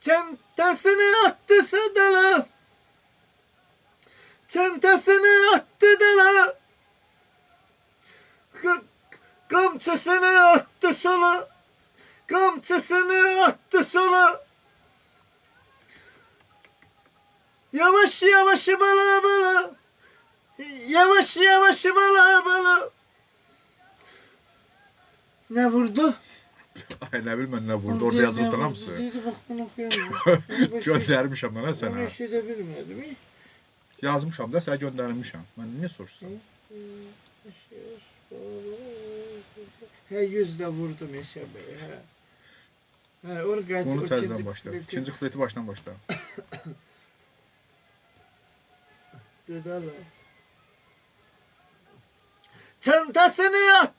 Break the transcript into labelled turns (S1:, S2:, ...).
S1: Çantasını attı sadala. Çantasını attı dala. Kamçısını attı sola. Kamçısını attı sola. Yavaş yavaş bala bala. Yavaş yavaş bala bala. Ne vurdu?
S2: Ay ne bileyim ben ne vurdu orada yazılı tutan mısın?
S1: Dedi bak bunu koyamam.
S2: Göndermişim lan sana.
S1: Onu şey de bilmedim.
S2: Yazmışam da sen göndermişim. Ben niye sorsan?
S1: He 100 de vurdum Yaşar Bey. He orada
S2: Onu tersten başla. İkinci kupleti baştan başla.
S1: Dedala. Çantasını attı